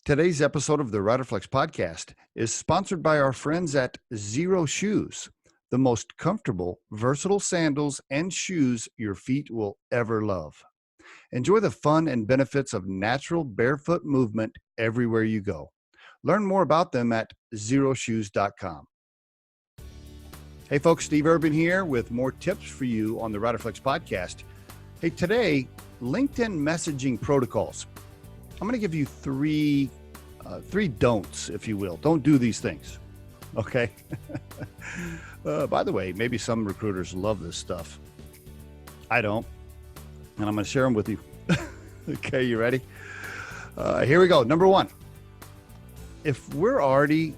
Today's episode of the Riderflex podcast is sponsored by our friends at Zero Shoes, the most comfortable, versatile sandals and shoes your feet will ever love. Enjoy the fun and benefits of natural barefoot movement everywhere you go. Learn more about them at zeroshoes.com. Hey folks, Steve Urban here with more tips for you on the Riderflex podcast. Hey, today, LinkedIn messaging protocols. I'm going to give you three don'ts, if you will. Don't do these things, okay? By the way, maybe some recruiters love this stuff. I don't, and I'm going to share them with you. Okay, you ready? Here we go. Number one, if we're already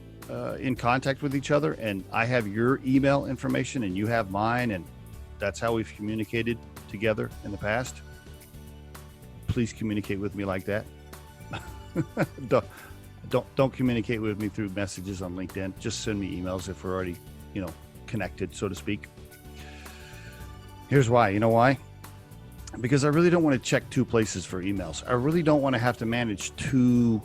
in contact with each other and I have your email information and you have mine, and that's how we've communicated together in the past, please communicate with me like that. Don't communicate with me through messages on LinkedIn. Just send me emails if we're already, connected, so to speak. Here's why. You know why? Because I really don't want to check two places for emails. I really don't want to have to manage two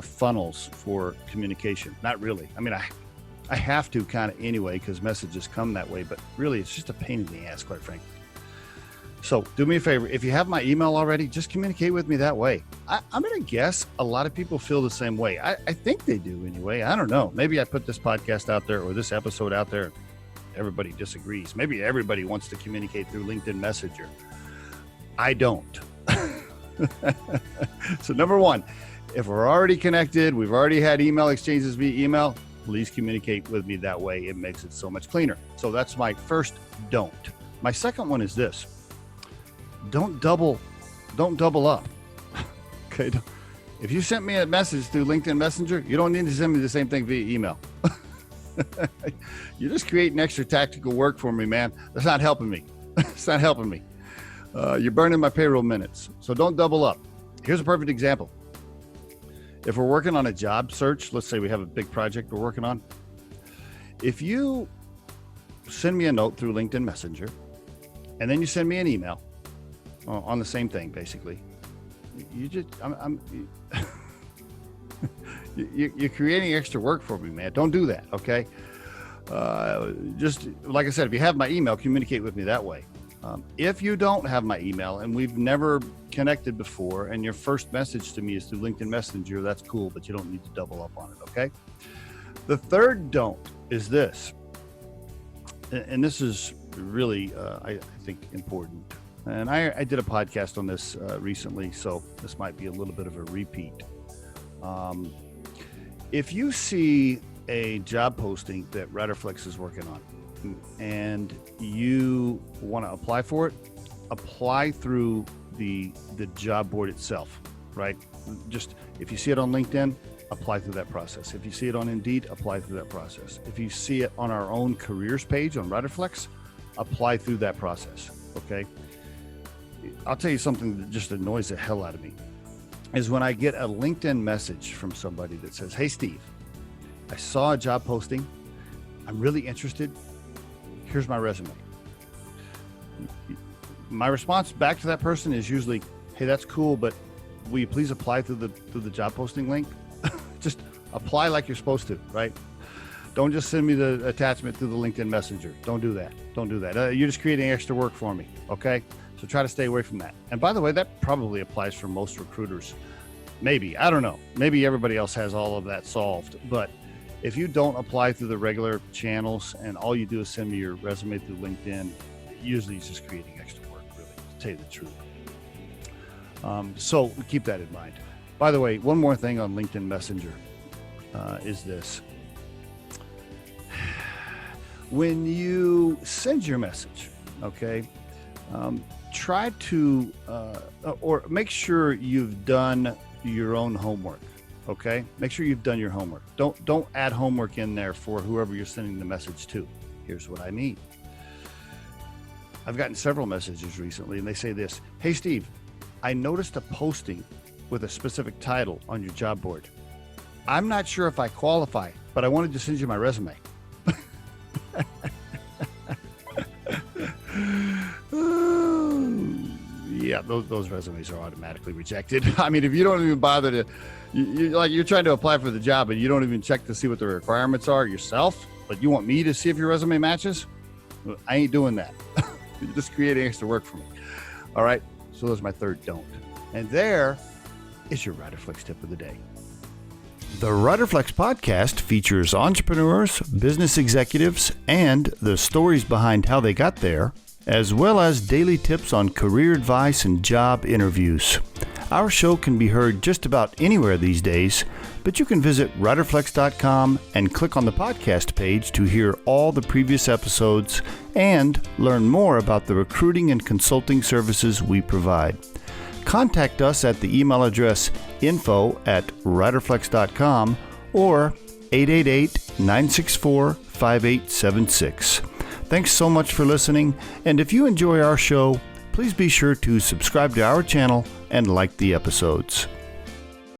funnels for communication. Not really. I mean, I have to kind of anyway because messages come that way, but really it's just a pain in the ass, quite frankly. So do me a favor. If you have my email already, just communicate with me that way. I'm going to guess a lot of people feel the same way. I think they do anyway. I don't know. Maybe I put this podcast out there or this episode out there. Everybody disagrees. Maybe everybody wants to communicate through LinkedIn Messenger. I don't. So number one, if we're already connected, we've already had email exchanges via email, please communicate with me that way. It makes it so much cleaner. So that's my first don't. My second one is this. Don't double up. Okay. If you sent me a message through LinkedIn Messenger, you don't need to send me the same thing via email. You're just creating extra tactical work for me, man. That's not helping me. It's not helping me. You're burning my payroll minutes. So don't double up. Here's a perfect example. If we're working on a job search, let's say we have a big project we're working on. If you send me a note through LinkedIn Messenger, and then you send me an email on the same thing, basically, you're creating extra work for me, man. Don't do that, okay? Just like I said, if you have my email, communicate with me that way. If you don't have my email and we've never connected before and your first message to me is through LinkedIn Messenger, that's cool, but you don't need to double up on it, okay? The third don't is this, and this is really, I think, important. And I did a podcast on this recently, so this might be a little bit of a repeat. If you see a job posting that Riderflex is working on and you want to apply for it, apply through the job board itself, right? Just if you see it on LinkedIn, apply through that process. If you see it on Indeed, apply through that process. If you see it on our own careers page on Riderflex, apply through that process, okay? I'll tell you something that just annoys the hell out of me is when I get a LinkedIn message from somebody that says, "Hey, Steve, I saw a job posting. I'm really interested. Here's my resume." My response back to that person is usually, "Hey, that's cool, but will you please apply through the job posting link?" Just apply like you're supposed to, right? Don't just send me the attachment through the LinkedIn Messenger. Don't do that. Don't do that. You're just creating extra work for me, okay? So try to stay away from that. And by the way, that probably applies for most recruiters. Maybe, I don't know. Maybe everybody else has all of that solved. But if you don't apply through the regular channels and all you do is send me your resume through LinkedIn, usually it's just creating extra work, really, to tell you the truth. So keep that in mind. By the way, one more thing on LinkedIn Messenger is this. When you send your message, okay, try to, or make sure you've done your own homework, okay? Make sure you've done your homework. Don't add homework in there for whoever you're sending the message to. Here's what I mean. I've gotten several messages recently and they say this: "Hey, Steve, I noticed a posting with a specific title on your job board. I'm not sure if I qualify, but I wanted to send you my resume." yeah, those resumes are automatically rejected. I mean, if you don't even bother to, you're trying to apply for the job and you don't even check to see what the requirements are yourself, but you want me to see if your resume matches? Well, I ain't doing that. You're just creating extra work for me. All right. So there's my third don't. And there is your Riderflex tip of the day. The Riderflex podcast features entrepreneurs, business executives, and the stories behind how they got there, as well as daily tips on career advice and job interviews. Our show can be heard just about anywhere these days, but you can visit riderflex.com and click on the podcast page to hear all the previous episodes and learn more about the recruiting and consulting services we provide. Contact us at the email address info@riderflex.com or 888-964-5876. Thanks so much for listening, and if you enjoy our show, please be sure to subscribe to our channel and like the episodes.